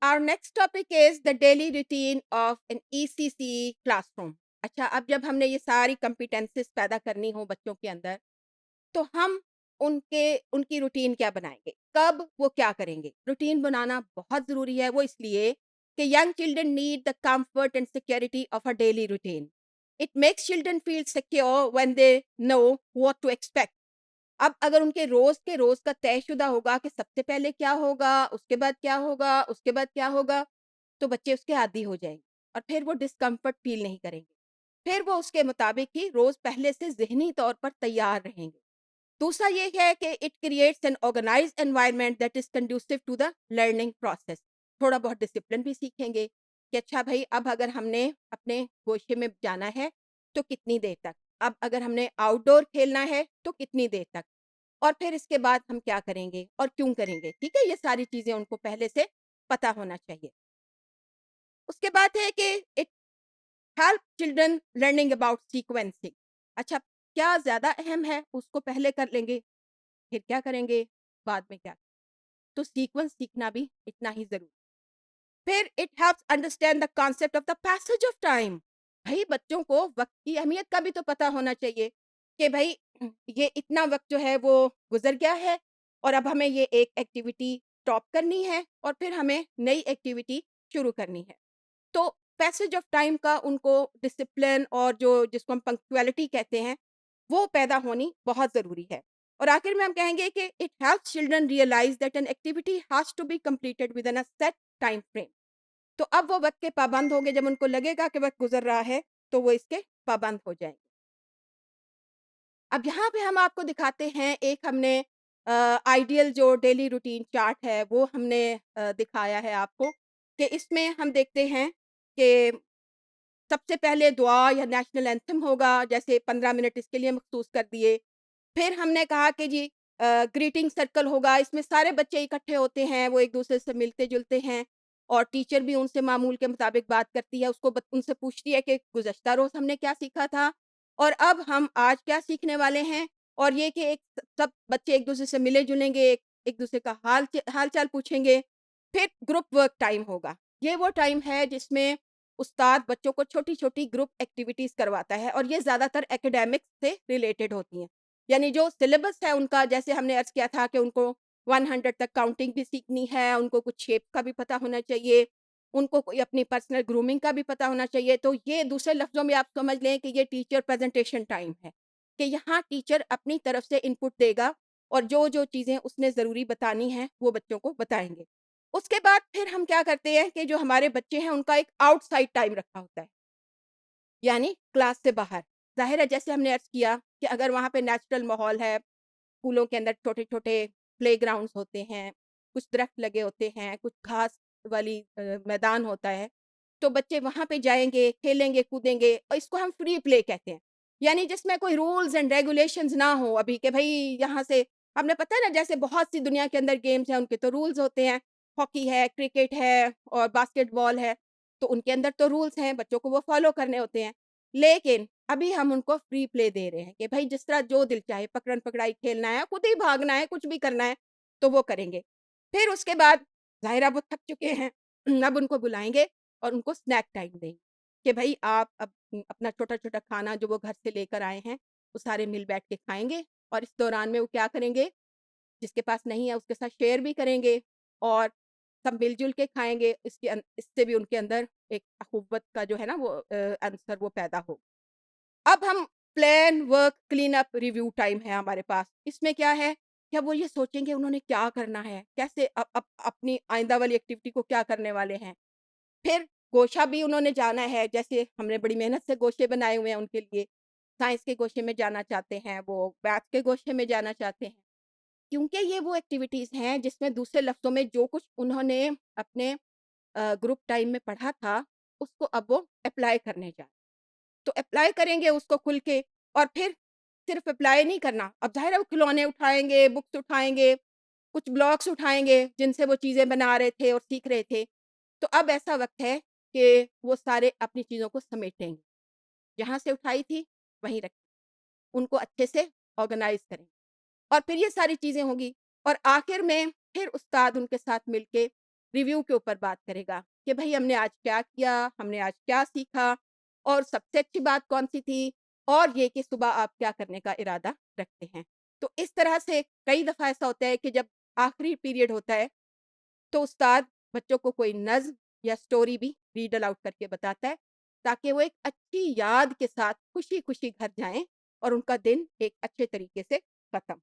Our next topic is the daily routine of an ECC classroom. अच्छा, अब जब हमने ये सारी competencies पैदा करनी हो बच्चों के अंदर, तो हम उनकी रूटीन क्या बनाएंगे, कब वो क्या करेंगे। रूटीन बनाना बहुत ज़रूरी है, वो इसलिए कि young children need the comfort and security of a daily routine. It makes children feel secure when they know what to expect. अब अगर उनके रोज़ के रोज़ का तयशुदा होगा कि सबसे पहले क्या होगा, उसके बाद क्या होगा, उसके बाद क्या होगा, तो बच्चे उसके आदी हो जाएँगे और फिर वो डिस्कम्फर्ट फ़ील नहीं करेंगे। फिर वो उसके मुताबिक ही रोज़ पहले से ज़हनी तौर पर तैयार रहेंगे। दूसरा ये है कि it creates an organised environment that is conducive to the learning process. थोड़ा बहुत डिसिप्लिन भी सीखेंगे कि अच्छा भई, अब अगर हमने अपने गोशे में जाना है, तो कितनी देर तक? अब अगर हमने आउटडोर खेलना है, तो कितनी देर तक? और फिर इसके बाद हम क्या करेंगे और क्यों करेंगे, ठीक है? ये सारी चीज़ें उनको पहले से पता होना चाहिए। उसके बाद है कि it help children learning about sequencing. अच्छा, क्या ज़्यादा अहम है, उसको पहले कर लेंगे, फिर क्या करेंगे, बाद में क्या? तो सीक्वेंस सीखना भी इतना ही ज़रूरी। फिर it helps understand the concept of the passage of time. भई, बच्चों को वक़्त की अहमियत का भी तो पता होना चाहिए कि भई ये इतना वक़्त जो है वो गुज़र गया है और अब हमें ये एक एक्टिविटी स्टॉप करनी है और फिर हमें नई एक्टिविटी शुरू करनी है। तो पैसेज ऑफ टाइम का उनको डिसिप्लिन और जो जिसको हम पंक्चुअलिटी कहते हैं, वो पैदा होनी बहुत ज़रूरी है। और आखिर में हम कहेंगे कि it helps children realise that an activity has to be completed within a set time frame. तो अब वो वक़्त के पाबंद होंगे, जब उनको लगेगा कि वक़्त गुज़र रहा है, तो वो इसके पाबंद हो जाएँगे। अब यहाँ पे हम आपको दिखाते हैं, एक हमने आइडियल जो डेली रूटीन चार्ट है, वो हमने दिखाया है आपको कि इसमें हम देखते हैं कि सबसे पहले दुआ या नेशनल एंथम होगा, जैसे 15 मिनट इसके लिए मखसूस कर दिए। फिर हमने कहा कि जी ग्रीटिंग सर्कल होगा, इसमें सारे बच्चे इकट्ठे होते हैं, वो एक-दूसरे से मिलते-जुलते हैं और टीचर भी उनसे मामूल के मुताबिक बात करती है, उसको उनसे पूछती है कि गुज़श्ता रोज़ हमने क्या सीखा था और अब हम आज क्या सीखने वाले हैं। और ये कि एक सब बच्चे एक-दूसरे से मिले-जुलेंगे, एक-दूसरे का हाल-चाल पूछेंगे। फिर ग्रुप वर्क टाइम होगा। ये वो टाइम है जिसमें उस्ताद बच्चों को छोटी-छोटी ग्रुप एक्टिविटीज़ करवाता है और ये ज़्यादातर एकेडमिक्स से रिलेटेड होती हैं। यानी जो सिलेबस है उनका, जैसे हमने अर्ज़ किया था कि उनको 100 तक काउंटिंग भी सीखनी है, उनको कुछ शेप का भी पता होना चाहिए, उनको कोई अपनी पर्सनल ग्रूमिंग का भी पता होना चाहिए। तो ये दूसरे लफ्ज़ों में आप समझ लें कि ये टीचर प्रेज़ेंटेशन टाइम है, कि यहाँ टीचर अपनी तरफ से इनपुट देगा और जो-जो चीज़ें उसने ज़रूरी बतानी हैं, वो बच्चों को बताएँगे। उसके बाद फिर हम क्या करते हैं कि जो हमारे बच्चे हैं, उनका एक आउटसाइड टाइम रखा होता है, यानी क्लास से बाहर। ज़ाहिर है, जैसे हमने अर्ज़ किया कि अगर वहाँ पे नेचुरल माहौल है, स्कूलों के अंदर छोटे-छोटे प्लेग्राउंड्स होते हैं, कुछ दरख्त लगे होते हैं, कुछ घास वाली मैदान होता है, तो बच्चे वहाँ पे जाएँगे, खेलेंगे, कूदेंगे और इसको हम फ्री प्ले कहते हैं। यानी जिसमें कोई रूल्स एंड रेगुलेशंस ना हो अभी कि भई यहाँ से हमें पता है ना, जैसे बहुत सी दुनिया के अंदर गेम्स हैं, उनके तो रूल्स होते हैं। हॉकी है, क्रिकेट है और बास्केटबॉल है, तो उनके अंदर तो रूल्स हैं, बच्चों को वो फ़ॉलो करने होते हैं। लेकिन अभी हम उनको फ्री प्ले दे रहे हैं कि भई जिस तरह जो दिल चाहे, पकड़न-पकड़ाई खेलना है, खुद ही भागना है, कुछ भी करना है, तो वो करेंगे। फिर उसके बाद ज़ाहिर है वो थक चुके हैं, अब उनको बुलाएँगे और उनको स्नैक टाइम देंगे कि भई आप अब अपना छोटा-छोटा खाना जो वो घर से लेकर आए हैं, वो सारे मिल बैठ के खाएँगे और इस दौरान में वो क्या करेंगे, जिसके पास नहीं है उसके साथ शेयर भी करेंगे और सब मिल-जुल के खाएँगे। इससे भी उनके अंदर एक अख़ुव्वत का जो है ना वो अंसर वो पैदा हो। अब हम plan, work, clean up, review time है हमारे पास। इसमें क्या है कि अब वो ये सोचेंगे उन्होंने क्या करना है, कैसे अपनी आइंदा वाली एक्टिविटी को क्या करने वाले हैं। फिर गोशा भी उन्होंने जाना है, जैसे हमने बड़ी मेहनत से गोशे बनाए हुए हैं उनके लिए। साइंस के गोशे में जाना चाहते हैं, वो मैथ के गोशे में जाना चाहते हैं। क्योंकि ये वो एक्टिविटीज़ हैं जिसमें दूसरे लफ्ज़ों में जो कुछ उन्होंने अपने ग्रुप टाइम में पढ़ा था, उसको अब वो एप्लाई करने जा रहे हैं। तो एप्लाई करेंगे उसको खुल के और फिर सिर्फ़ एप्लाई नहीं करना, अब ज़ाहिर है वो खिलौने उठाएँगे, बुक्स उठाएँगे, कुछ ब्लॉक्स उठाएँगे जिनसे वो चीज़ें बना रहे थे और सीख रहे थे। तो अब ऐसा वक़्त है कि वो सारे अपनी चीज़ों को समेटेंगे। जहाँ से उठाई थी, वहीं रखें। उनको अच्छे से ऑर्गनाइज़ करें और फिर ये सारी चीज़ें होंगी और आखिर में फिर उस्ताद उनके साथ मिलके रिव्यू के ऊपर बात करेगा कि भई हमने आज क्या किया, हमने आज क्या सीखा और सबसे अच्छी बात कौन-सी थी और ये कि सुबह आप क्या करने का इरादा रखते हैं। तो इस तरह से कई दफ़ा ऐसा होता है कि जब आखिरी पीरियड होता है, तो उस्ताद बच्चों को कोई नज़्म या स्टोरी भी रीड अलाउड करके बताता है, ताकि वो एक अच्छी याद के साथ खुशी-खुशी घर जाएँ और उनका दिन एक अच्छे तरीके से खत्म